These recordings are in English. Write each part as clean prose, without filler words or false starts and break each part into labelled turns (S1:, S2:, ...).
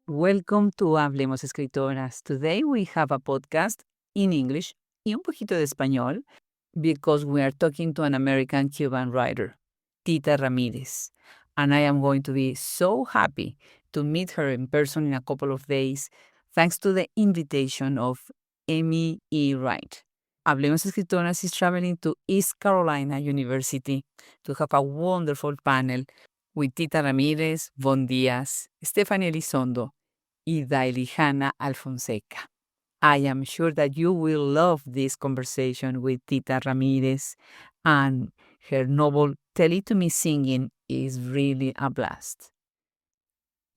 S1: Welcome to Hablemos Escritoras. Today we have a podcast in English y un poquito de español because we are talking to an American Cuban writer, Tita Ramírez. And I am going to be so happy to meet her in person in a couple of days thanks to the invitation of Amy E. Wright. Hablemos Escritoras is traveling to East Carolina University to have a wonderful panel with Tita Ramírez, Von Díaz, Stephanie Elizondo, y Dailijana Alfonseca. I am sure that you will love this conversation with Tita Ramírez, and her novel Tell It to Me Singing is really a blast.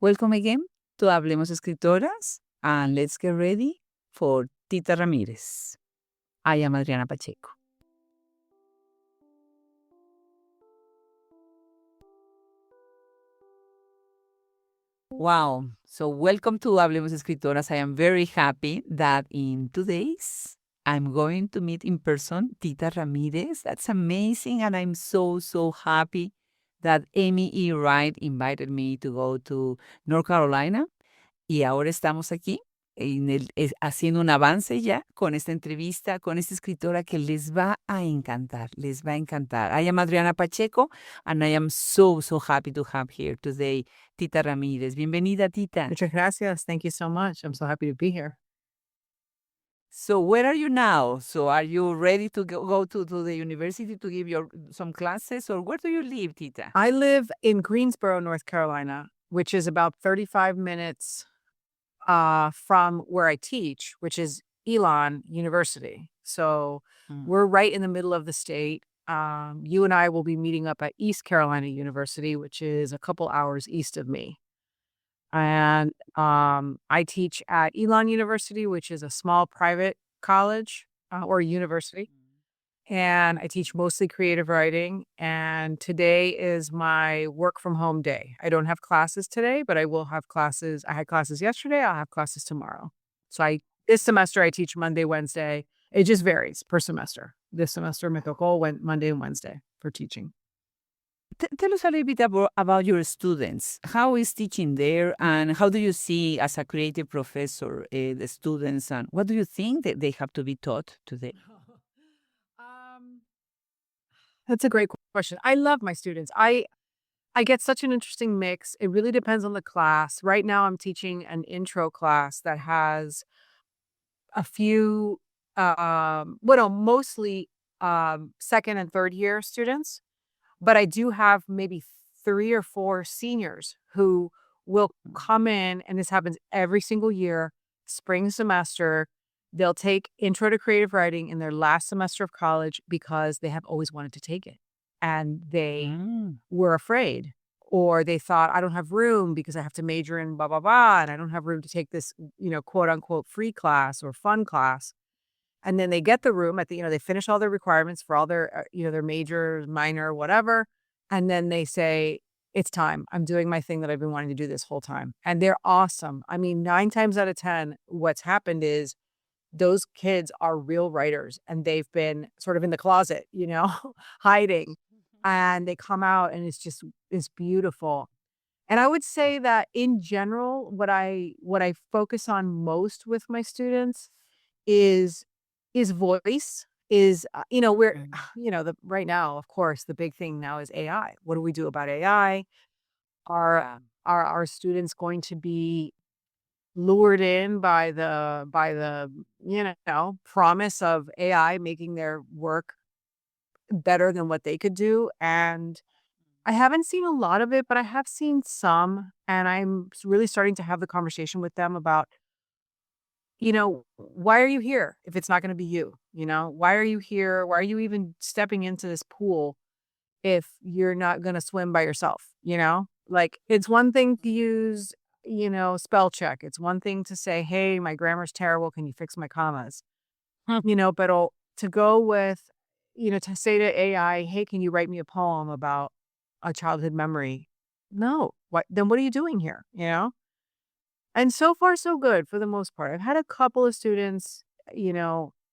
S1: Welcome again to Hablemos Escritoras, and let's get ready for Tita Ramírez. I am Adriana Pacheco. Wow. So welcome to Hablemos Escritoras. I am very happy that in 2 days I'm going to meet in person Tita Ramírez. That's amazing. And I'm so happy that Amy E. Wright invited me to go to North Carolina. Y ahora estamos aquí haciendo un avance ya con esta entrevista, con esta escritora que les va a encantar, les va a encantar. I am Adriana Pacheco, and I am so happy to have here today Tita Ramírez. Bienvenida, Tita.
S2: Muchas gracias. Thank you so much. I'm so happy to be here.
S1: So where are you now? So are you ready to go to the university to give some classes, or where do you live, Tita?
S2: I live in Greensboro, North Carolina, which is about 35 minutes from where I teach, which is Elon University. So we're right in the middle of the state. You and I will be meeting up at East Carolina University, which is a couple hours east of me. And I teach at Elon University, which is a small private college or university. And I teach mostly creative writing. And today is my work from home day. I don't have classes today, but I will have classes. I had classes yesterday. I'll have classes tomorrow. So this semester I teach Monday, Wednesday. It just varies per semester. This semester me tocó Monday and Wednesday for teaching.
S1: Tell us a little bit about your students. How is teaching there, and how do you see as a creative professor the students, and what do you think that they have to be taught today?
S2: That's a great question. I love my students. I get such an interesting mix. It really depends on the class. Right now I'm teaching an intro class that has a few, mostly second and third year students. But I do have maybe 3 or 4 seniors who will come in, and this happens every single year, spring semester. They'll take Intro to Creative Writing in their last semester of college because they have always wanted to take it. And they were afraid, or they thought, I don't have room because I have to major in blah, blah, blah, and I don't have room to take this, quote unquote, free class or fun class. And then they get the room they finish all their requirements for all their, their major, minor, whatever. And then they say, it's time. I'm doing my thing that I've been wanting to do this whole time. And they're awesome. I mean, 9 times out of 10, what's happened is those kids are real writers, and they've been sort of in the closet, hiding. And they come out, and it's beautiful. And I would say that in general, what I focus on most with my students is voice, we're, right now, of course, the big thing now is AI. What do we do about AI? Are our students going to be lured in by the promise of AI making their work better than what they could do? And I haven't seen a lot of it, but I have seen some, and I'm really starting to have the conversation with them about, why are you here if it's not going to be you? Why are you here? Why are you even stepping into this pool if you're not going to swim by yourself? Like, it's one thing to use, spell check. It's one thing to say, hey, my grammar's terrible. Can you fix my commas? But to go with, to say to AI, hey, can you write me a poem about a childhood memory? No. Then what are you doing here? And so far, so good for the most part. I've had a couple of students,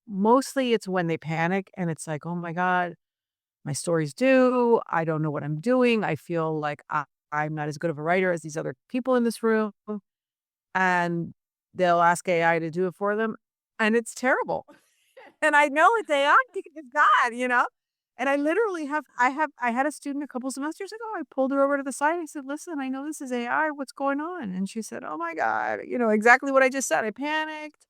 S2: mostly it's when they panic and it's like, oh my God, my story's due. I don't know what I'm doing. I feel like I'm not as good of a writer as these other people in this room. and they'll ask AI to do it for them, and it's terrible. And I know it's AI because it's God. And I literally I had a student a couple semesters ago. I pulled her over to the side. I said, "Listen, I know this is AI. What's going on?" And she said, "Oh my God," exactly what I just said. I panicked.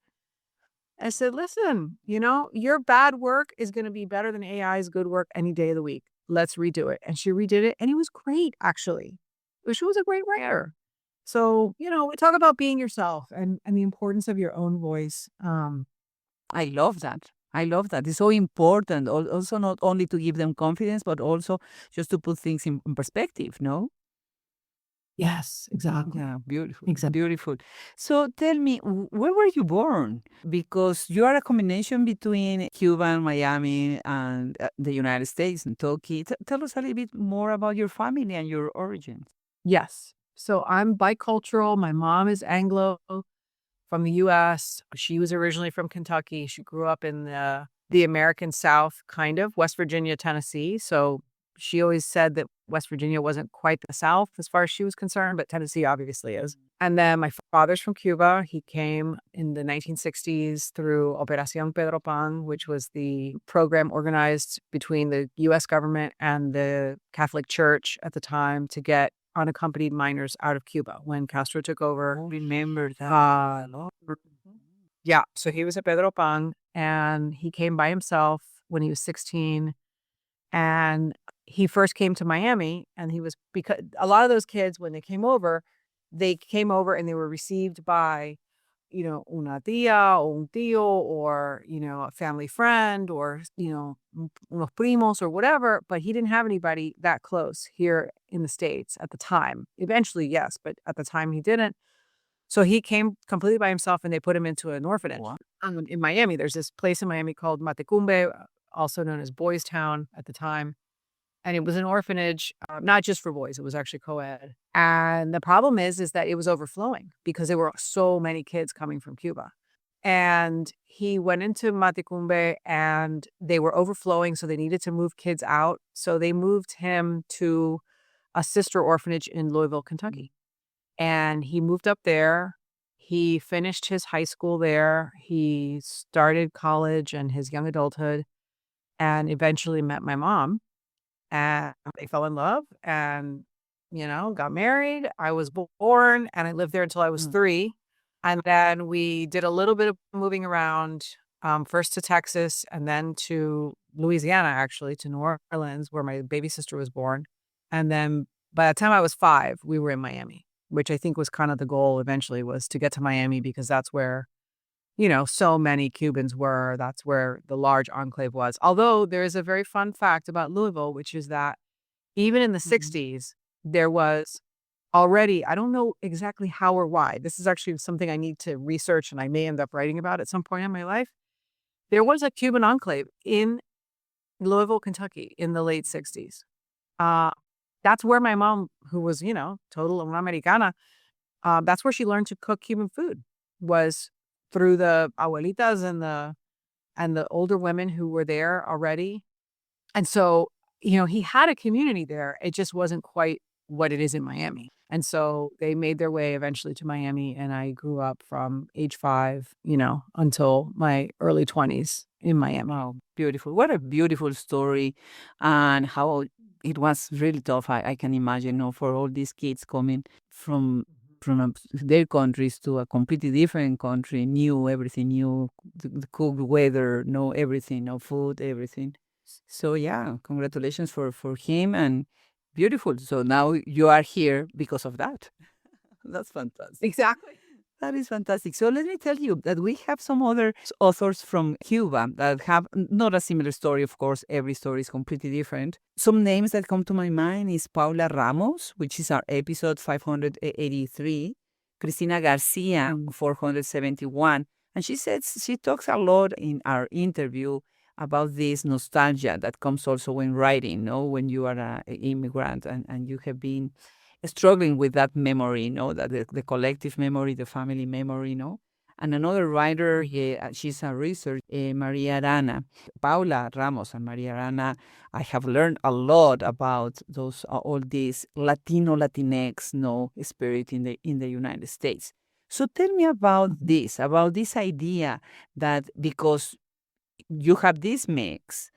S2: I said, "Listen, your bad work is going to be better than AI's good work any day of the week. Let's redo it." And she redid it, and it was great, actually. She was a great writer. So, we talk about being yourself and the importance of your own voice.
S1: I love that. I love that. It's so important. Also, not only to give them confidence, but also just to put things in perspective, no?
S2: Yes, exactly.
S1: Yeah, beautiful.
S2: Exactly.
S1: Beautiful. So tell me, where were you born? Because you are a combination between Cuba, Miami, and the United States and Turkey. Tell us a little bit more about your family and your origins.
S2: Yes. So I'm bicultural. My mom is Anglo from the US. She was originally from Kentucky. She grew up in the American South, kind of, West Virginia, Tennessee. So she always said that West Virginia wasn't quite the South as far as she was concerned, but Tennessee obviously is. And then my father's from Cuba. He came in the 1960s through Operación Pedro Pan, which was the program organized between the US government and the Catholic Church at the time to get unaccompanied minors out of Cuba when Castro took over.
S1: Remember that.
S2: Yeah, so he was at Pedro Pan, and he came by himself when he was 16. And he first came to Miami, and because a lot of those kids, when they came over and they were received by, una tía or un tío or, a family friend or, unos primos or whatever. But he didn't have anybody that close here in the States at the time. Eventually, yes, but at the time he didn't. So he came completely by himself, and they put him into an orphanage.
S1: Wow.
S2: In Miami. There's this place in Miami called Matecumbe, also known as Boys Town at the time. And it was an orphanage, not just for boys. It was actually co-ed. And the problem is that it was overflowing because there were so many kids coming from Cuba. And he went into Matecumbe, and they were overflowing, so they needed to move kids out. So they moved him to a sister orphanage in Louisville, Kentucky. And he moved up there. He finished his high school there. He started college and his young adulthood, and eventually met my mom. And they fell in love and, got married. I was born, and I lived there until I was 3. And then we did a little bit of moving around, first to Texas and then to Louisiana, actually, to New Orleans, where my baby sister was born. And then by the time I was 5, we were in Miami, which I think was kind of the goal eventually, was to get to Miami because that's where, so many Cubans were. That's where the large enclave was. Although there is a very fun fact about Louisville, which is that even in the 60s, there was already, I don't know exactly how or why. This is actually something I need to research, and I may end up writing about at some point in my life. There was a Cuban enclave in Louisville, Kentucky in the late 60s. That's where my mom, who was, total una americana, that's where she learned to cook Cuban food, was through the abuelitas and the older women who were there already. And so, he had a community there. It just wasn't quite what it is in Miami. And so they made their way eventually to Miami, and I grew up from age 5, until my early 20s in Miami.
S1: Wow, beautiful. What a beautiful story, and how it was really tough. I can imagine, for all these kids coming from their countries to a completely different country, new everything, new the cold weather, know everything, no food, everything. So yeah, congratulations for him, and beautiful. So now you are here because of that. That's fantastic.
S2: Exactly.
S1: That is fantastic. So let me tell you that we have some other authors from Cuba that have not a similar story. Of course, every story is completely different. Some names that come to my mind is Paula Ramos, which is our episode 583, Cristina Garcia, 471. And she talks a lot in our interview about this nostalgia that comes also when writing, when you are an immigrant and you have been struggling with that memory, that the collective memory, the family memory, And another writer, she's a researcher, Maria Arana. Paula Ramos and Maria Arana, I have learned a lot about those all these Latino, Latinx, spirit in the United States. So tell me about this idea that because you have this mix,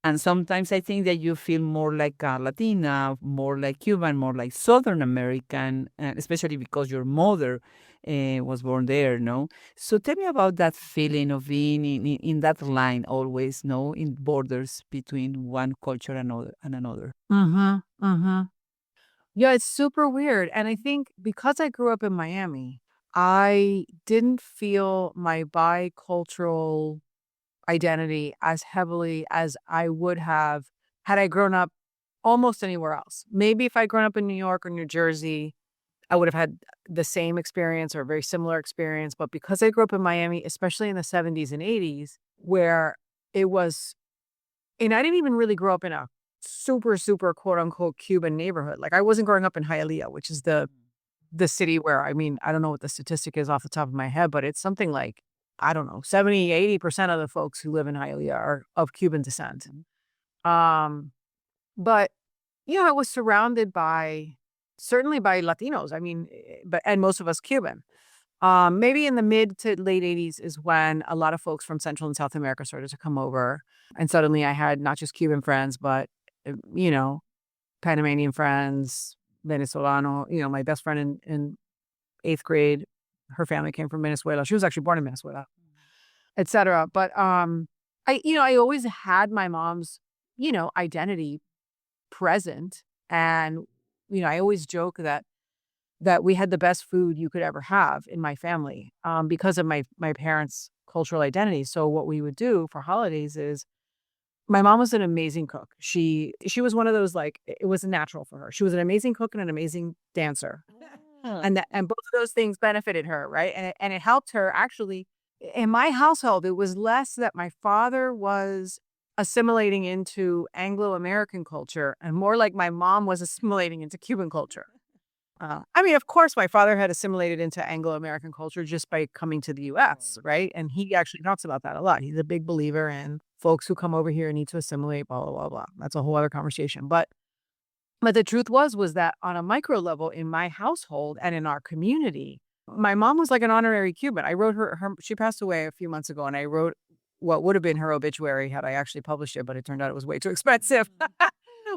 S1: and sometimes I think that you feel more like a Latina, more like Cuban, more like Southern American, especially because your mother was born there, no? So tell me about that feeling of being in that line always, no, in borders between one culture and another.
S2: Mm-hmm. Mm-hmm. Yeah, it's super weird. And I think because I grew up in Miami, I didn't feel my bicultural identity as heavily as I would have had I grown up almost anywhere else. Maybe if I'd grown up in New York or New Jersey, I would have had the same experience or a very similar experience. But because I grew up in Miami, especially in the 70s and 80s, where it was, and I didn't even really grow up in a super, super quote unquote Cuban neighborhood. Like I wasn't growing up in Hialeah, which is the city where, I mean, I don't know what the statistic is off the top of my head, but it's something like, I don't know, 70, 80% of the folks who live in Hialeah are of Cuban descent. Um, but, I was surrounded certainly by Latinos. I mean, and most of us Cuban. Maybe in the mid to late 80s is when a lot of folks from Central and South America started to come over. And suddenly I had not just Cuban friends, but, you know, Panamanian friends, Venezolano, my best friend in eighth grade, her family came from Venezuela. She was actually born in Venezuela, etc. But I always had my mom's, identity present. And, I always joke that we had the best food you could ever have in my family because of my parents' cultural identity. So what we would do for holidays is my mom was an amazing cook. She was one of those, like, it was natural for her. She was an amazing cook and an amazing dancer.
S1: Ah.
S2: And both of those things benefited her, right? And it helped her actually. In my household, it was less that my father was assimilating into Anglo-American culture and more like my mom was assimilating into Cuban culture. I mean, of course, my father had assimilated into Anglo-American culture just by coming to the US, right? And he actually talks about that a lot. He's a big believer in folks who come over here need to assimilate, blah, blah, blah, blah. That's a whole other conversation. But the truth was that on a micro level in my household and in our community, my mom was like an honorary Cuban. I wrote she passed away a few months ago, and I wrote what would have been her obituary had I actually published it, but it turned out it was way too expensive.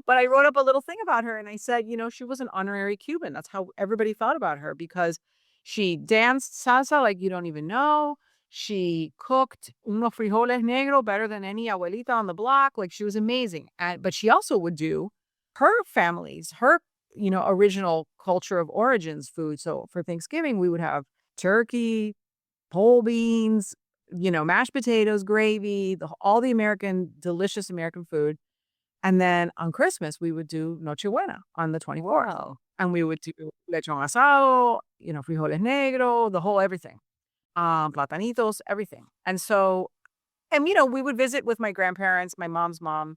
S2: But I wrote up a little thing about her and I said, she was an honorary Cuban. That's how everybody thought about her because she danced salsa like you don't even know. She cooked unos frijoles negros better than any abuelita on the block. Like she was amazing. But she also would do her family's, original culture of origins food. So for Thanksgiving, we would have turkey, pole beans, mashed potatoes, gravy, all the delicious American food. And then on Christmas, we would do Nochebuena on the 24th.
S1: Wow.
S2: And we would do lechon asado, frijoles negros, the whole everything. Platanitos, everything. And so, we would visit with my grandparents, my mom's mom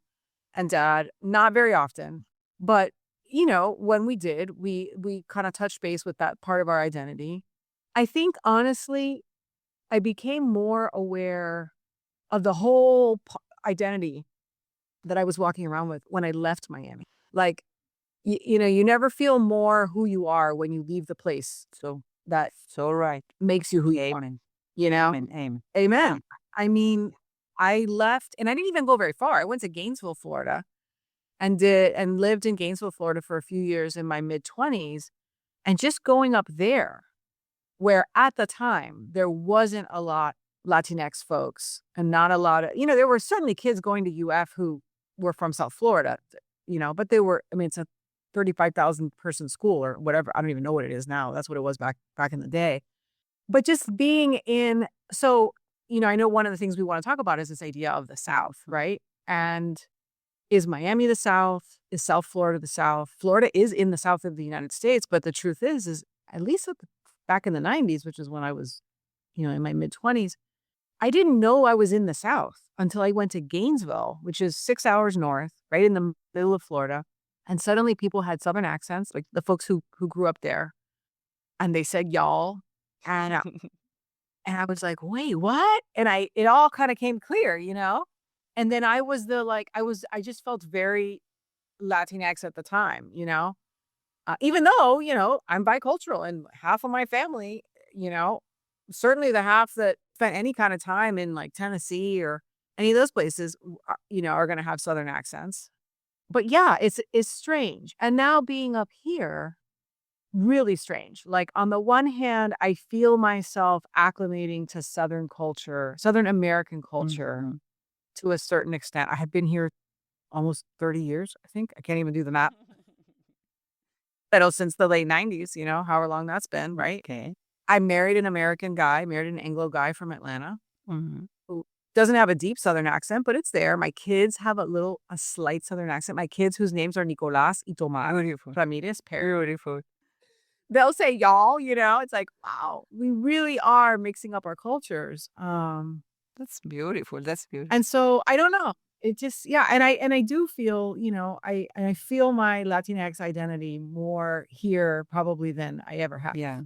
S2: and dad, not very often. But, when we did, we kind of touched base with that part of our identity. I think, honestly, I became more aware of the whole identity that I was walking around with when I left Miami. Like, you never feel more who you are when you leave the place. So that
S1: So right.
S2: makes you who you are.
S1: Amen.
S2: Amen.
S1: Amen.
S2: Amen. I mean, I left and I didn't even go very far. I went to Gainesville, Florida and lived in Gainesville, Florida for a few years in my mid-20s. And just going up there, where at the time there wasn't a lot Latinx folks and not a lot of, there were certainly kids going to UF who were from South Florida, but they were, it's a 35,000 person school or whatever. I don't even know what it is now. That's what it was back in the day. But just being in, so, I know one of the things we want to talk about is this idea of the South, right? And is Miami the South? Is South Florida the South? Florida is in the South of the United States, but the truth is at least back in the 90s, which is when I was, in my mid-20s, I didn't know I was in the South until I went to Gainesville, which is 6 hours north, right in the middle of Florida. And suddenly people had Southern accents, like the folks who grew up there. And they said, y'all. And, and I was like, wait, what? And it all kind of came clear, And then I was I just felt very Latinx at the time, even though, I'm bicultural and half of my family, certainly the half that spent any kind of time in like Tennessee or any of those places, are going to have Southern accents. But yeah, it's strange. And now being up here, really strange. Like on the one hand, I feel myself acclimating to Southern culture, Southern American culture
S1: Mhm.
S2: to a certain extent. I have been here almost 30 years, I think. I can't even do the math. Since the late 90s, however long that's been, right?
S1: Okay.
S2: I married an American guy, married an Anglo guy from Atlanta
S1: Mhm.
S2: who doesn't have a deep Southern accent, but it's there. My kids have a slight Southern accent. My kids, whose names are Nicolas y Tomás
S1: Beautiful.
S2: Ramirez,
S1: Beautiful.
S2: they'll say y'all, it's like, wow, we really are mixing up our cultures.
S1: That's beautiful. That's beautiful.
S2: And so I don't know. It just, yeah. And I do feel, I feel my Latinx identity more here probably than I ever have.
S1: Yeah.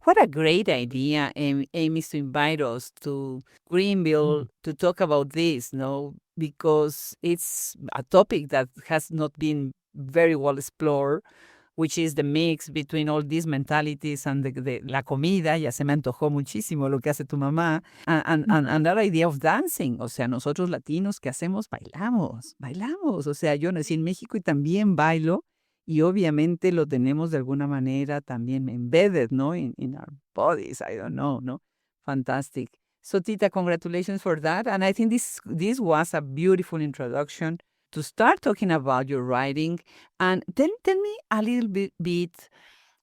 S1: What a great idea, Amy, to invite us to Greenville to talk about this, no? Because it's a topic that has not been very well explored, which is the mix between all these mentalities and la comida. Ya se me antojó muchísimo lo que hace tu mamá. And that idea of dancing. O sea, nosotros latinos, ¿qué hacemos? Bailamos, bailamos. O sea, yo nací en México y también bailo. Y obviamente lo tenemos de alguna manera también embedded, ¿no? In our bodies, I don't know, ¿no? Fantastic. So, Tita, congratulations for that. And I think this was a beautiful introduction to start talking about your writing. And tell me a little bit,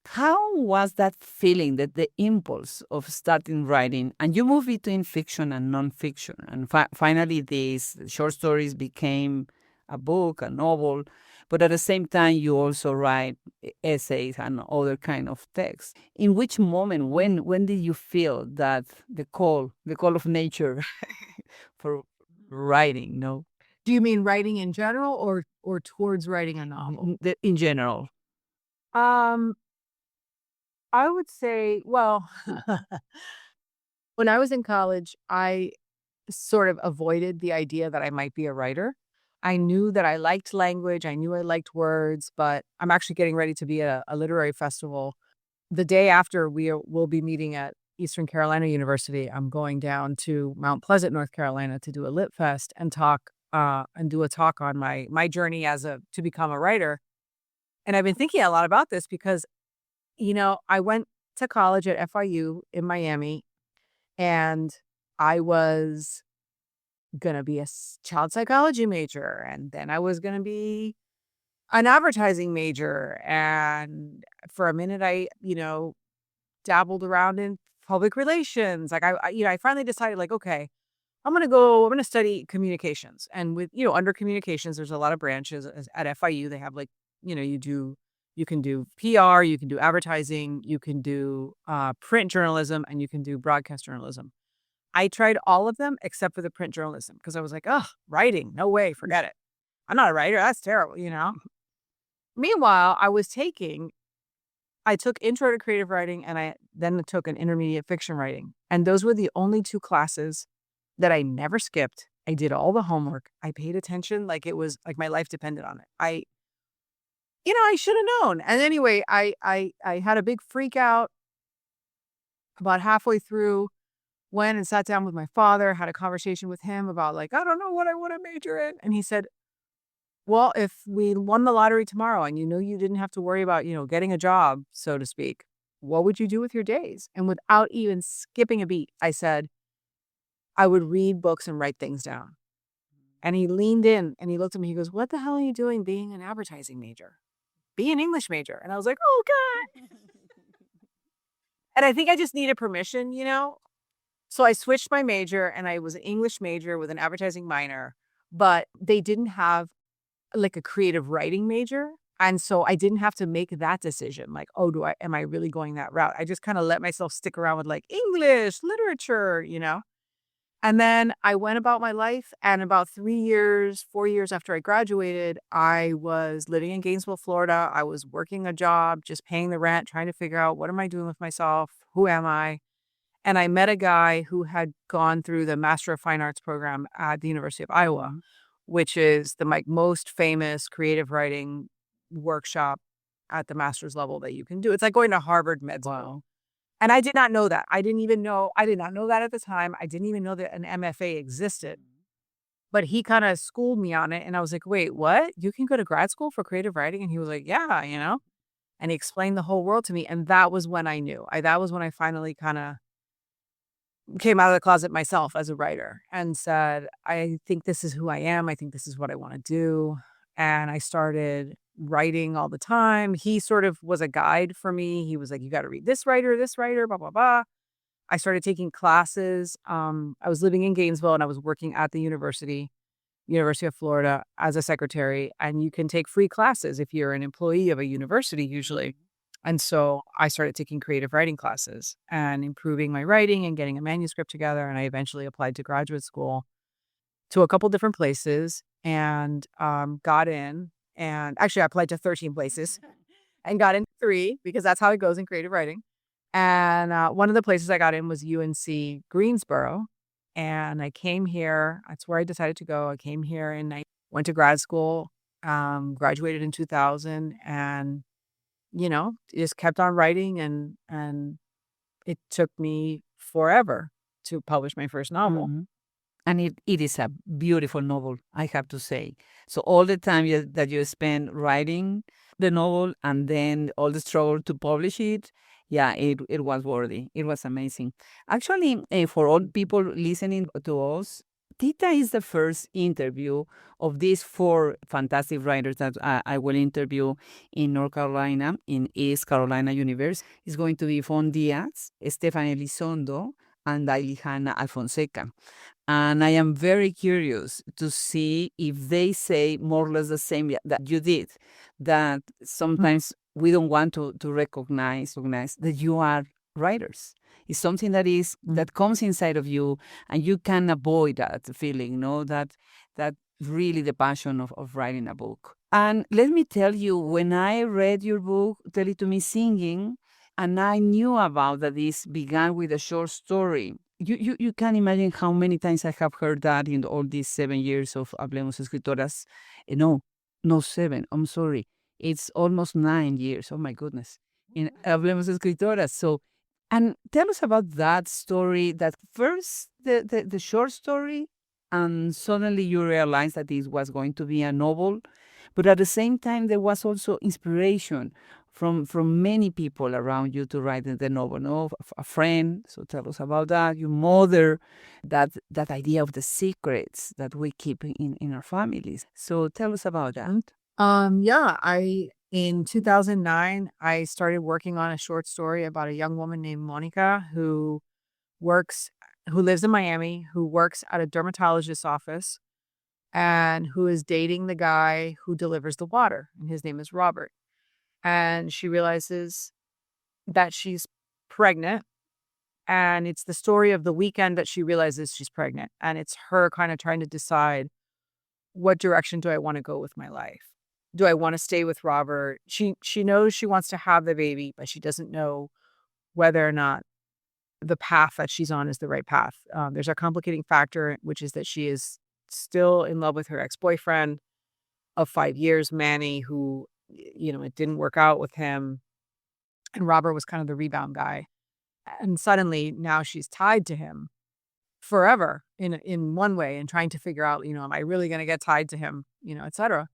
S1: how was that feeling, that the impulse of starting writing? And you move between fiction and nonfiction. And finally, these short stories became a book, a novel. But at the same time, you also write essays and other kind of texts. In which moment, when did you feel that the call of nature for writing? No,
S2: Do you mean writing in general or towards writing a novel?
S1: in general.
S2: Um, I would say, well, when I was in college, I sort of avoided the idea that I might be a writer. I knew that I liked language. I knew I liked words, but I'm actually getting ready to be at a literary festival. The day after we'll be meeting at Eastern Carolina University, I'm going down to Mount Pleasant, North Carolina to do a lit fest and do a talk on my journey to become a writer. And I've been thinking a lot about this because, I went to college at FIU in Miami and I was going to be a child psychology major. And then I was going to be an advertising major. And for a minute, I, dabbled around in public relations. Like I finally decided like, okay, I'm going to study communications. And with, under communications, there's a lot of branches at FIU. They have like, you can do PR, you can do advertising, you can do print journalism, and you can do broadcast journalism. I tried all of them except for the print journalism because I was like, oh, writing, no way, forget it. I'm not a writer. That's terrible, Meanwhile, I took intro to creative writing and I then took an intermediate fiction writing. And those were the only two classes that I never skipped. I did all the homework. I paid attention like it was like my life depended on it. I should have known. And anyway, I had a big freak out about halfway through, went and sat down with my father, had a conversation with him about like, I don't know what I want to major in. And he said, well, if we won the lottery tomorrow and you didn't have to worry about, getting a job, so to speak, what would you do with your days? And without even skipping a beat, I said, I would read books and write things down. And he leaned in and he looked at me. He goes, what the hell are you doing being an advertising major? Be an English major. And I was like, oh, God. And I think I just needed permission, So I switched my major and I was an English major with an advertising minor, but they didn't have like a creative writing major. And so I didn't have to make that decision. Like, oh, am I really going that route? I just kind of let myself stick around with like English, literature, And then I went about my life. And about 4 years after I graduated, I was living in Gainesville, Florida. I was working a job, just paying the rent, trying to figure out what am I doing with myself? Who am I? And I met a guy who had gone through the Master of Fine Arts program at the University of Iowa, which is the most famous creative writing workshop at the master's level that you can do. It's like going to Harvard Med School.
S1: Wow.
S2: And I did not know that. I did not know that at the time. I didn't even know that an MFA existed. But he kind of schooled me on it. And I was like, wait, what? You can go to grad school for creative writing? And he was like, yeah, And he explained the whole world to me. And that was when I knew. That was when I finally kind of came out of the closet myself as a writer and said, I think this is who I am. I think this is what I want to do. And I started writing all the time. He sort of was a guide for me. He was like, you got to read this writer, blah, blah, blah. I started taking classes. I was living in Gainesville and I was working at the University of Florida as a secretary. And you can take free classes if you're an employee of a university usually. And so I started taking creative writing classes and improving my writing and getting a manuscript together. And I eventually applied to graduate school to a couple different places and got in. And actually, I applied to 13 places and got in 3 because that's how it goes in creative writing. And one of the places I got in was UNC Greensboro. And I came here. That's where I decided to go. I came here and I went to grad school, graduated in 2000 and just kept on writing and it took me forever to publish my first novel.
S1: Mhm. And it is a beautiful novel, I have to say. So all the time that you spend writing the novel and then all the struggle to publish it, yeah, it was worthy. It was amazing. Actually, for all people listening to us, Tita is the first interview of these 4 fantastic writers that I will interview in North Carolina, in East Carolina University. It's going to be Fon Diaz, Stephanie Elizondo, and Dailihana Alfonseca. And I am very curious to see if they say more or less the same that you did, that sometimes we don't want to recognize that you are writers. It's something that comes inside of you, and you can avoid that feeling, that really the passion of writing a book. And let me tell you, when I read your book, Tell It to Me Singing, and I knew about that this began with a short story. You can imagine how many times I have heard that in all these 7 years of Hablemos Escritoras. No 7, I'm sorry. It's almost 9 years. Oh my goodness. In Hablemos Escritoras. So, and tell us about that story, that first, the short story, and suddenly you realized that this was going to be a novel. But at the same time, there was also inspiration from many people around you to write the novel. No, a friend. So tell us about that. Your mother, that idea of the secrets that we keep in our families. So tell us about that.
S2: In 2009, I started working on a short story about a young woman named Mónica who lives in Miami, who works at a dermatologist's office, and who is dating the guy who delivers the water. And his name is Robert. And she realizes that she's pregnant. And it's the story of the weekend that she realizes she's pregnant. And it's her kind of trying to decide, what direction do I want to go with my life? Do I want to stay with Robert? She knows she wants to have the baby, but she doesn't know whether or not the path that she's on is the right path. There's a complicating factor, which is that she is still in love with her ex-boyfriend of 5 years, Manny, who, it didn't work out with him. And Robert was kind of the rebound guy. And suddenly now she's tied to him forever in one way and trying to figure out, am I really going to get tied to him, et cetera.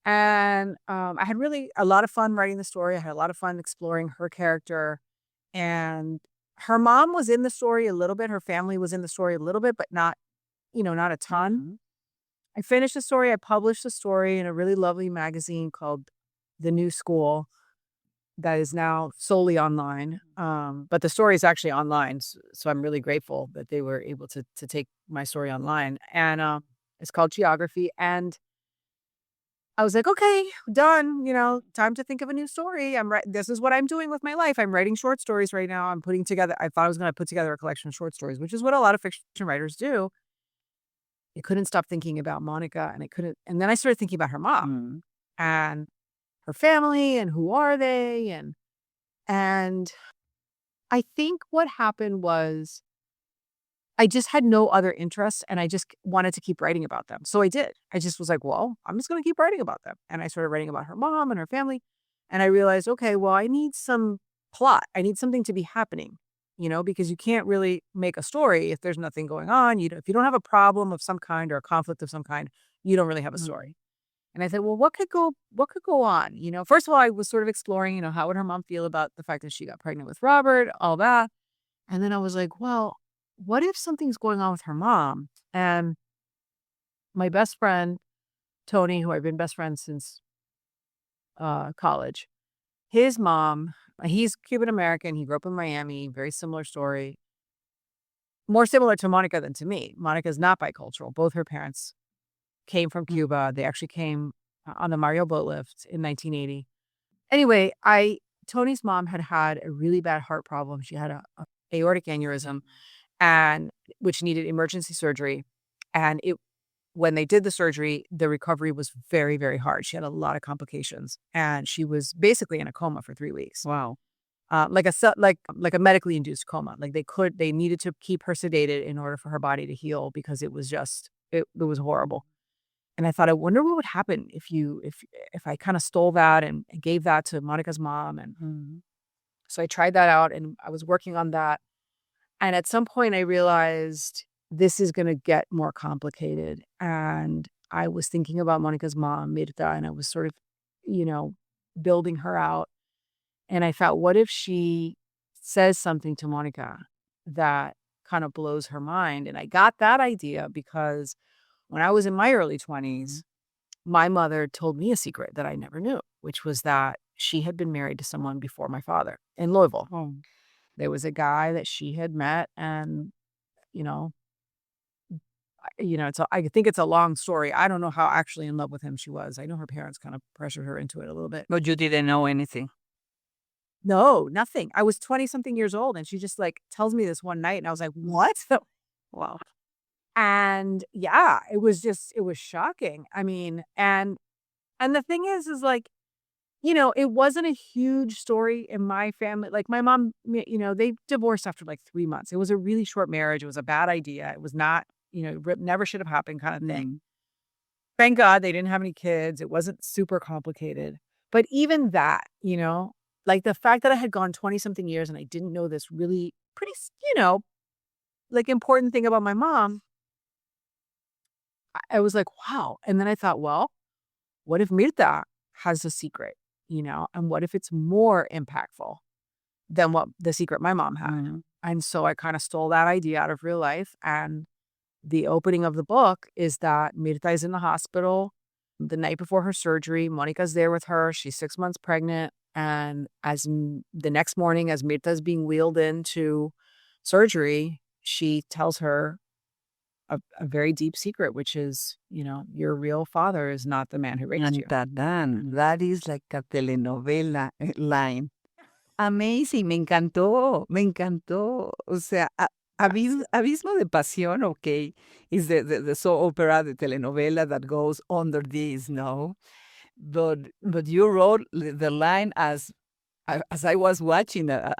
S2: And I had really a lot of fun writing the story. I had a lot of fun exploring her character. And her mom was in the story a little bit. Her family was in the story a little bit, but not a ton.
S1: Mhm.
S2: I finished the story. I published the story in a really lovely magazine called The New School that is now solely online. But the story is actually online. So I'm really grateful that they were able to take my story online. And it's called Geography. And I was like, okay, done. Time to think of a new story. This is what I'm doing with my life. I'm writing short stories right now. I thought I was going to put together a collection of short stories, which is what a lot of fiction writers do. I couldn't stop thinking about Monica, and then I started thinking about her mom and her family and who are they? And I think what happened was I just had no other interest and I just wanted to keep writing about them. So I did. I just was like, well, I'm just going to keep writing about them. And I started writing about her mom and her family. And I realized, okay, well, I need some plot. I need something to be happening, because you can't really make a story if there's nothing going on. If you don't have a problem of some kind or a conflict of some kind, you don't really have a story. And I said, well, what could go on? First of all, I was sort of exploring, how would her mom feel about the fact that she got pregnant with Robert, all that. And then I was like, well, what if something's going on with her mom? And my best friend, Tony, who I've been best friends since college, his mom, he's Cuban American. He grew up in Miami, very similar story. More similar to Monica than to me. Monica's not bicultural. Both her parents came from Cuba. They actually came on the Mario boat lift in 1980. Anyway, Tony's mom had a really bad heart problem. She had a aortic aneurysm, and which needed emergency surgery. And when they did the surgery, the recovery was very, very hard. She had a lot of complications, and she was basically in a coma for 3 weeks.
S1: Wow.
S2: Like a medically induced coma. Like they needed to keep her sedated in order for her body to heal, because it was just it was horrible. And I thought, I wonder what would happen if I kind of stole that and gave that to Monica's mom. And so I tried that out, and I was working on that. And at some point I realized this is going to get more complicated. And I was thinking about Monica's mom, Mirta, and I was sort of, building her out. And I thought, what if she says something to Monica that kind of blows her mind? And I got that idea because when I was in my early 20s, my mother told me a secret that I never knew, which was that she had been married to someone before my father in Louisville.
S1: Oh.
S2: There was a guy that she had met, and, I think it's a long story. I don't know how actually in love with him she was. I know her parents kind of pressured her into it a little bit.
S1: But you didn't know anything.
S2: No, nothing. I was 20-something years old, and she just tells me this one night, and I was like, what?
S1: Wow.
S2: And yeah, it was shocking. I mean, and the thing is it wasn't a huge story in my family. Like my mom, they divorced after 3 months. It was a really short marriage. It was a bad idea. It was not, never should have happened kind of thing. Thank God they didn't have any kids. It wasn't super complicated. But even that, the fact that I had gone 20-something years and I didn't know this really pretty, important thing about my mom, I was like, wow. And then I thought, well, what if Mirta has a secret, and what if it's more impactful than what the secret my mom had? And so I kind of stole that idea out of real life. And the opening of the book is that Mirta is in the hospital the night before her surgery. Monica's there with her. She's 6 months pregnant. And the next morning, as Mirta is being wheeled into surgery, she tells her a very deep secret, which is, your real father is not the man who raised you.
S1: That is like a telenovela line. Amazing, me encantó. O sea, Abismo de Pasión, okay, is the soap opera, the telenovela that goes under this, no? But you wrote the line as I was watching a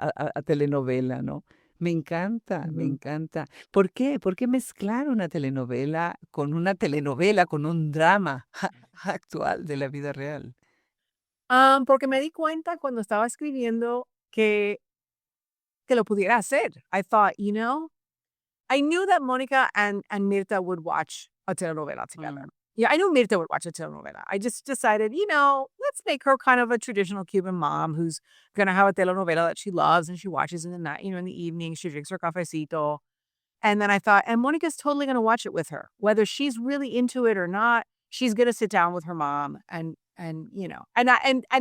S1: telenovela, ¿no? Me encanta, me encanta. ¿Por qué? ¿Por qué mezclar una telenovela, con un drama actual de la vida real?
S2: Porque me di cuenta cuando estaba escribiendo que lo pudiera hacer. I thought, I knew that Mónica and Mirta would watch a telenovela together. Yeah, I knew Mirta would watch a telenovela. I just decided, let's make her kind of a traditional Cuban mom who's going to have a telenovela that she loves and she watches in the night, in the evening. She drinks her cafecito. And then I thought, and Monica's totally going to watch it with her. Whether she's really into it or not, she's going to sit down with her mom and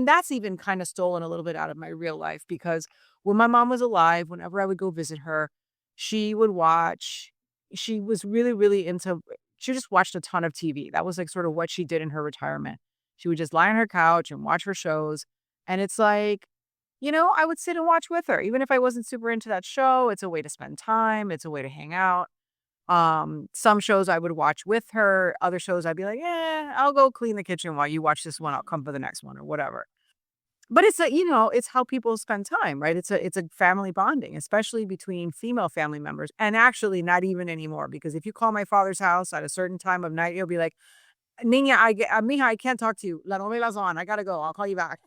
S2: that's even kind of stolen a little bit out of my real life, because when my mom was alive, whenever I would go visit her, she would watch. She was really, really into. She just watched a ton of TV. That was sort of what she did in her retirement. She would just lie on her couch and watch her shows. And it's I would sit and watch with her. Even if I wasn't super into that show, it's a way to spend time. It's a way to hang out. Some shows I would watch with her. Other shows I'd be like, I'll go clean the kitchen while you watch this one. I'll come for the next one or whatever. But it's it's how people spend time, right? It's a family bonding, especially between female family members. And actually not even anymore, because if you call my father's house at a certain time of night, he'll be like, Niña, mija, I can't talk to you. La novela's on. I gotta go. I'll call you back.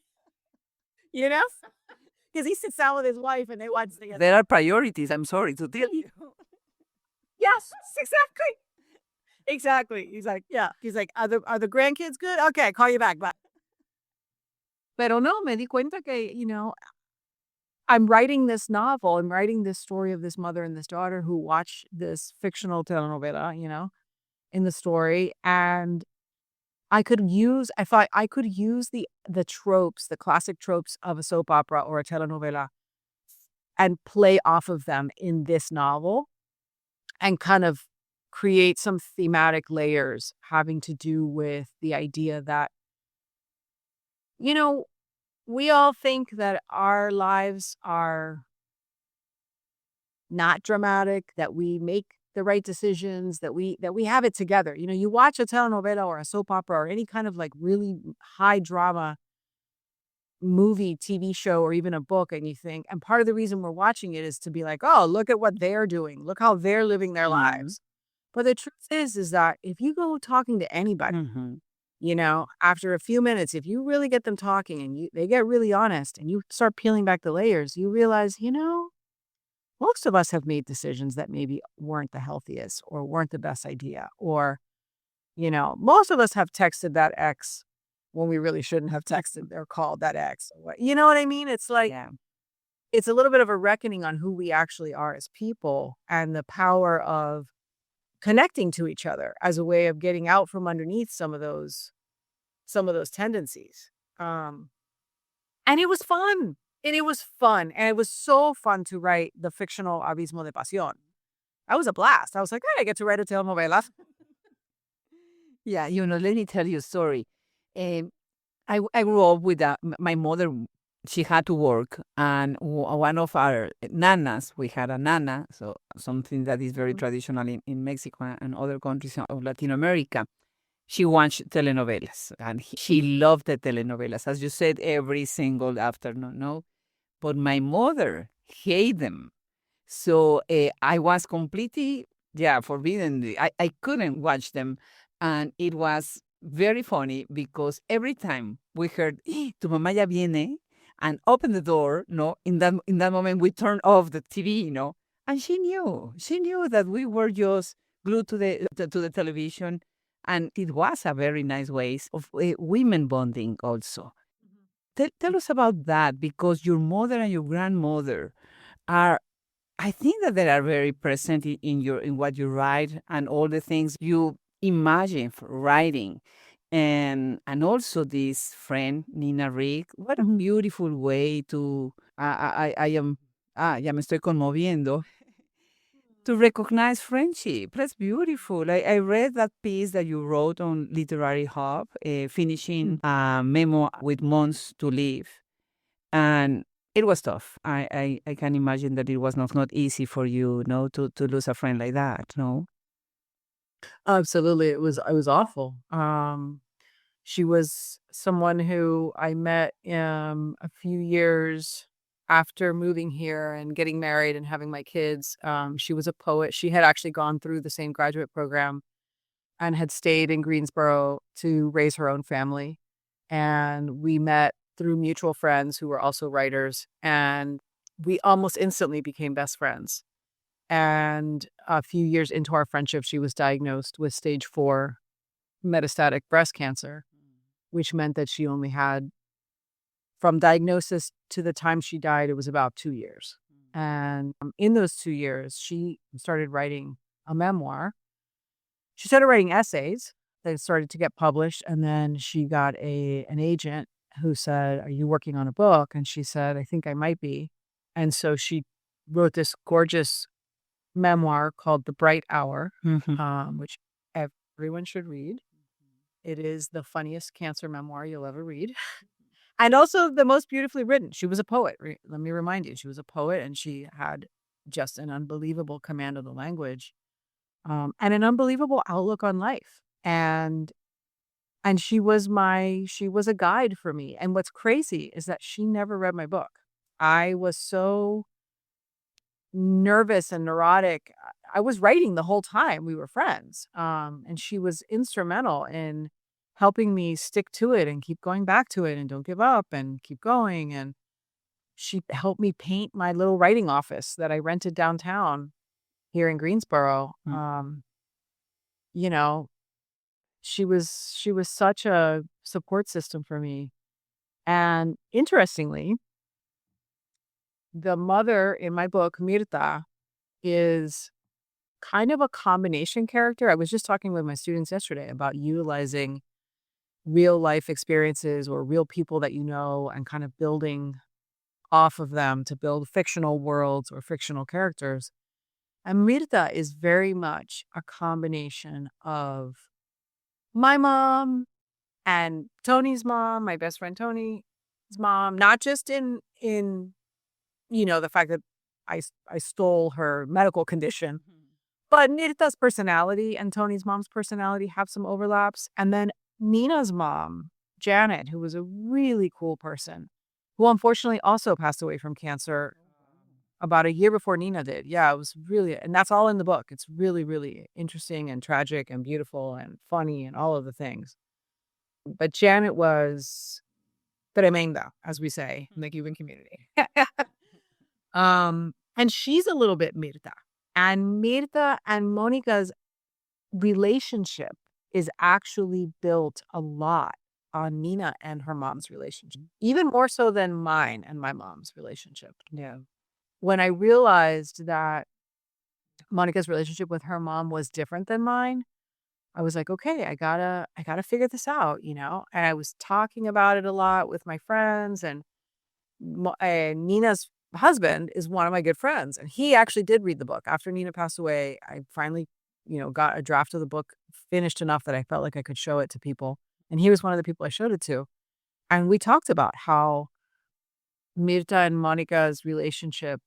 S2: Because he sits down with his wife and they watch together.
S1: There are priorities, I'm sorry to tell you.
S2: Yes, exactly. Exactly. He's like, yeah. He's like, are the grandkids good? Okay, call you back. Bye. Pero no, me di cuenta que, I'm writing this novel. I'm writing this story of this mother and this daughter who watch this fictional telenovela, in the story. And I thought I could use the tropes, the classic tropes of a soap opera or a telenovela and play off of them in this novel and kind of create some thematic layers having to do with the idea that, we all think that our lives are not dramatic, that we make the right decisions, that we have it together. You watch a telenovela or a soap opera or any kind of like really high drama movie, TV show, or even a book, and you think, and part of the reason we're watching it is to be like, oh, look at what they're doing. Look how they're living their lives. But the truth is that if you go talking to anybody, after a few minutes, if you really get them talking and they get really honest and you start peeling back the layers, you realize, most of us have made decisions that maybe weren't the healthiest or weren't the best idea. Or, most of us have texted that ex when we really shouldn't have texted or called that ex. You know what I mean? It's like, it's a little bit of a reckoning on who we actually are as people and the power of connecting to each other as a way of getting out from underneath some of those tendencies. And it was fun. And it was fun. And it was so fun to write the fictional Abismo de Pasión. That was a blast. I was like, hey, I get to write a telenovela.
S1: Yeah, let me tell you a story. I grew up with my mother. She had to work, and one of our nanas, we had a nana, so something that is very traditional in Mexico and other countries of Latin America. She watched telenovelas, and she loved the telenovelas, as you said, every single afternoon, no? But my mother hated them. So I was completely, forbidden. I couldn't watch them. And it was very funny because every time we heard, tu mamá ya viene, and open the door, no, in that moment we turned off the TV, and she knew that we were just glued to the television, and it was a very nice way of women bonding also. Tell us about that, because your mother and your grandmother are, I think that they are very present in what you write and all the things you imagine for writing. And also this friend, Nina Rick, what a beautiful way to, I am, ya me estoy conmoviendo, to recognize friendship. That's beautiful. I read that piece that you wrote on Literary Hub, finishing a memo with months to live. And it was tough. I can imagine that it was not easy for you, to lose a friend like that, no?
S2: Absolutely. It was awful. She was someone who I met a few years after moving here and getting married and having my kids. She was a poet. She had actually gone through the same graduate program and had stayed in Greensboro to raise her own family. And we met through mutual friends who were also writers, and we almost instantly became best friends. And a few years into our friendship, she was diagnosed with stage 4 metastatic breast cancer, which meant that she only had, from diagnosis to the time she died, it was about 2 years. And in those 2 years, she started writing a memoir. She started writing essays that started to get published. And then she got an agent who said, are you working on a book? And she said, I think I might be. And so she wrote this gorgeous memoir called The Bright Hour, which everyone should read. It is the funniest cancer memoir you'll ever read. And also the most beautifully written. She was a poet. Let me remind you, she was a poet, and she had just an unbelievable command of the language, and an unbelievable outlook on life. And she was a guide for me. And what's crazy is that she never read my book. I was so nervous and neurotic. I was writing the whole time we were friends. And she was instrumental in helping me stick to it and keep going back to it and don't give up and keep going. And she helped me paint my little writing office that I rented downtown here in Greensboro. You know, she was such a support system for me. And interestingly, the mother in my book, Mirta, is kind of a combination character. I was just talking with my students yesterday about utilizing real life experiences or real people that you know and kind of building off of them to build fictional worlds or fictional characters. And Mirta is very much a combination of my mom and Tony's mom, my best friend Tony's mom, not just in the fact that I stole her medical condition, but Mirta's personality and Tony's mom's personality have some overlaps. And then Nina's mom, Janet, who was a really cool person, who unfortunately also passed away from cancer about a year before Nina did. Yeah, it was really, and that's all in the book. It's really, really interesting and tragic and beautiful and funny and all of the things. But Janet was tremenda, as we say in the Cuban community. And she's a little bit Mirta. And Mirta and Monica's relationship is actually built a lot on Nina and her mom's relationship, even more so than mine and my mom's relationship.
S1: Yeah.
S2: When I realized that Monica's relationship with her mom was different than mine, I was like, okay, I gotta figure this out, And I was talking about it a lot with my friends, and Nina's husband is one of my good friends, and he actually did read the book. After Nina passed away, I finally, got a draft of the book finished enough that I felt like I could show it to people. And he was one of the people I showed it to. And we talked about how Mirta and Monica's relationship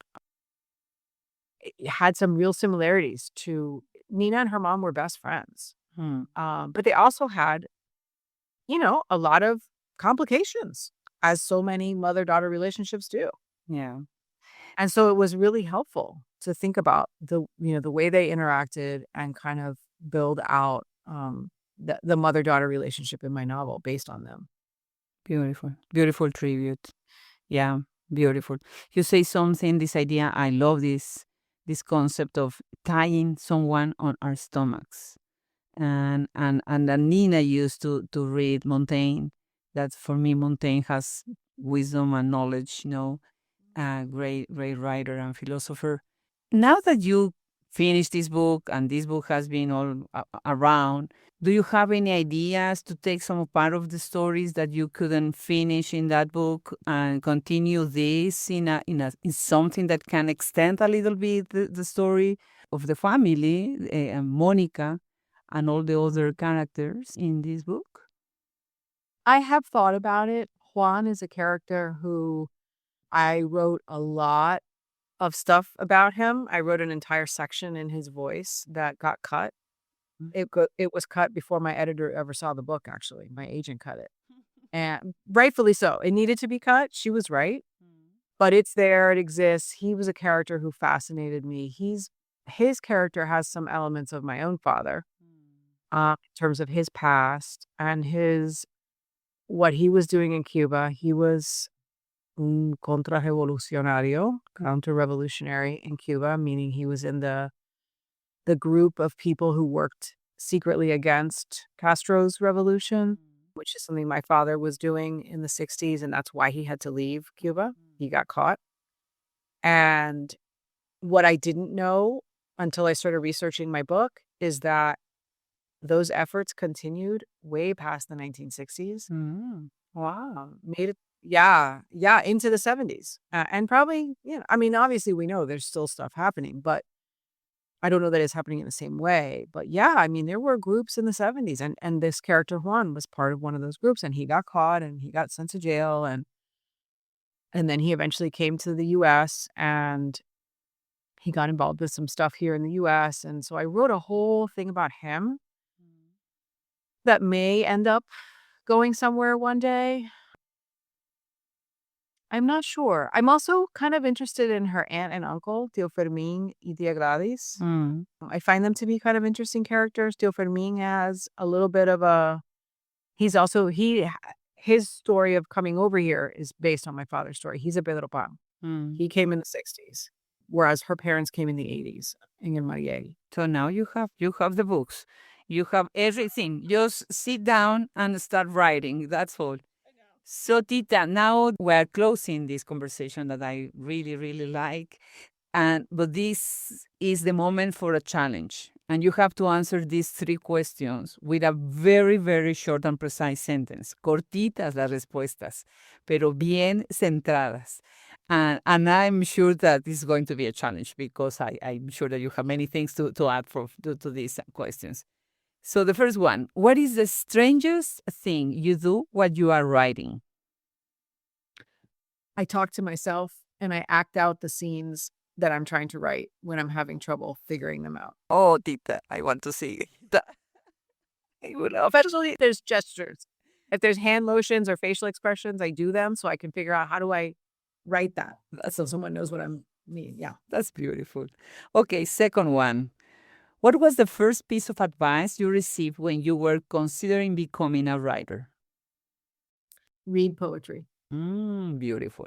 S2: had some real similarities to Nina and her mom were best friends. But they also had, a lot of complications, as so many mother-daughter relationships do.
S1: Yeah.
S2: And so it was really helpful to think about the way they interacted and kind of build out the mother-daughter relationship in my novel based on them.
S1: Beautiful. Beautiful tribute. Yeah, beautiful. You say something, this idea, I love this concept of tying someone on our stomachs. And then Nina used to read Montaigne. That for me, Montaigne has wisdom and knowledge, a great writer and philosopher. Now that you finished this book and this book has been all around, do you have any ideas to take some part of the stories that you couldn't finish in that book and continue this in something that can extend a little bit the story of the family, Mónica, and all the other characters in this book?
S2: I have thought about it. Juan is a character who I wrote a lot of stuff about him. I wrote an entire section in his voice that got cut. It was cut before my editor ever saw the book, actually. My agent cut it. And rightfully so. It needed to be cut. She was right. But it's there. It exists. He was a character who fascinated me. His character has some elements of my own father in terms of his past and what he was doing in Cuba. He was un contrarrevolucionario, counter-revolutionary in Cuba, meaning he was in the group of people who worked secretly against Castro's revolution, which is something my father was doing in the 60s, and that's why he had to leave Cuba. He got caught. And what I didn't know until I started researching my book is that those efforts continued way past the 1960s.
S1: Wow.
S2: Made it, yeah, into the 70s. And probably, obviously we know there's still stuff happening, but I don't know that it's happening in the same way. But yeah, there were groups in the 70s, and this character Juan was part of one of those groups, and he got caught and he got sent to jail, and then he eventually came to the US and he got involved with some stuff here in the US. And so I wrote a whole thing about him that may end up going somewhere one day. I'm not sure. I'm also kind of interested in her aunt and uncle, Tío Fermín y Tía Gladys. I find them to be kind of interesting characters. Tío Fermín has a little bit of a, his story of coming over here is based on my father's story. He's a Pedro Pan. He came in the 60s, whereas her parents came in the 80s. Ingrid Mariel.
S1: So now you have the books. You have everything. Just sit down and start writing. That's all. So Tita, now we're closing this conversation that I really, really like. But this is the moment for a challenge. And you have to answer these 3 questions with a very, very short and precise sentence. Cortitas las respuestas, pero bien centradas. And I'm sure that this is going to be a challenge because I'm sure that you have many things to add to these questions. So the first one, what is the strangest thing you do while you are writing?
S2: I talk to myself and I act out the scenes that I'm trying to write when I'm having trouble figuring them out.
S1: Oh, Tita, I want to see that.
S2: Especially if there's gestures. If there's hand motions or facial expressions, I do them so I can figure out how do I write that. So someone knows what I mean. Yeah.
S1: That's beautiful. Okay, second one. What was the first piece of advice you received when you were considering becoming a writer?
S2: Read poetry.
S1: Beautiful.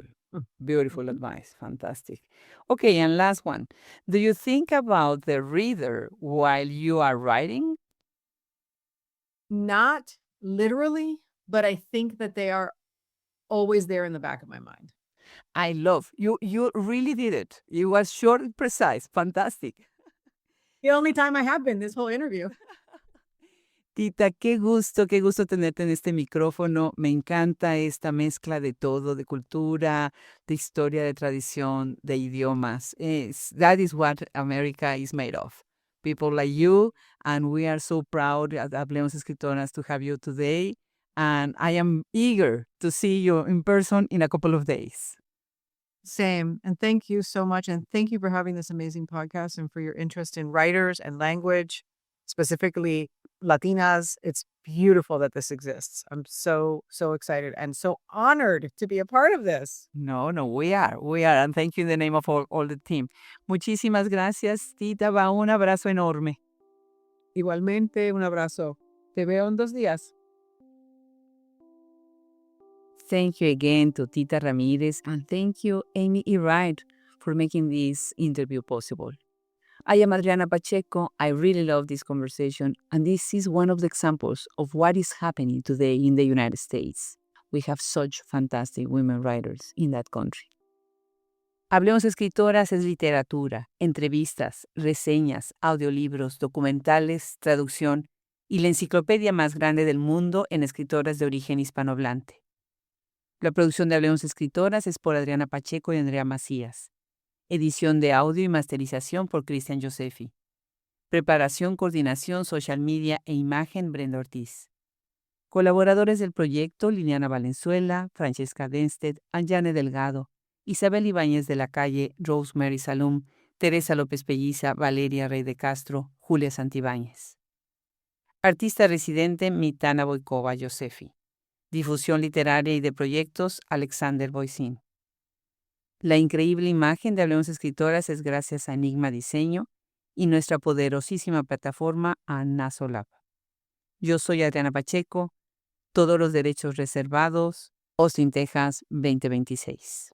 S1: Beautiful advice. Fantastic. Okay, and last one. Do you think about the reader while you are writing?
S2: Not literally, but I think that they are always there in the back of my mind.
S1: I love you. You really did it. It was short and precise. Fantastic.
S2: The only time I have been this whole interview.
S1: Tita, qué gusto tenerte en este micrófono. Me encanta esta mezcla de todo, de cultura, de historia, de tradición, de idiomas. That is what America is made of. People like you, and we are so proud at Hablemos Escritoras to have you today. And I am eager to see you in person in a couple of days.
S2: Same. And thank you so much. And thank you for having this amazing podcast and for your interest in writers and language, specifically Latinas. It's beautiful that this exists. I'm so excited and so honored to be a part of this.
S1: No, we are. And thank you in the name of all the team. Muchísimas gracias, Tita. Va un abrazo enorme.
S2: Igualmente, un abrazo. Te veo en 2 días.
S1: Thank you again to Tita Ramírez, and thank you, Amy E. Wright, for making this interview possible. I am Adriana Pacheco. I really love this conversation, and this is one of the examples of what is happening today in the United States. We have such fantastic women writers in that country. Hablemos Escritoras es literatura, entrevistas, reseñas, audiolibros, documentales, traducción y la enciclopedia más grande del mundo en escritoras de origen hispanohablante. La producción de Hablemos Escritoras es por Adriana Pacheco y Andrea Macías. Edición de audio y masterización por Cristian Josefi. Preparación, coordinación, social media e imagen Brenda Ortiz. Colaboradores del proyecto Liliana Valenzuela, Francesca Denstedt, Anjane Delgado, Isabel Ibáñez de la Calle, Rosemary Salum, Teresa López Pelliza, Valeria Rey de Castro, Julia Santibáñez. Artista residente Mitana Boikova Josefi. Difusión literaria y de proyectos, Alexander Boisin. La increíble imagen de Hablemos Escritoras es gracias a Enigma Diseño y nuestra poderosísima plataforma a Nasolab. Yo soy Adriana Pacheco, todos los derechos reservados, Austin, Texas, 2026.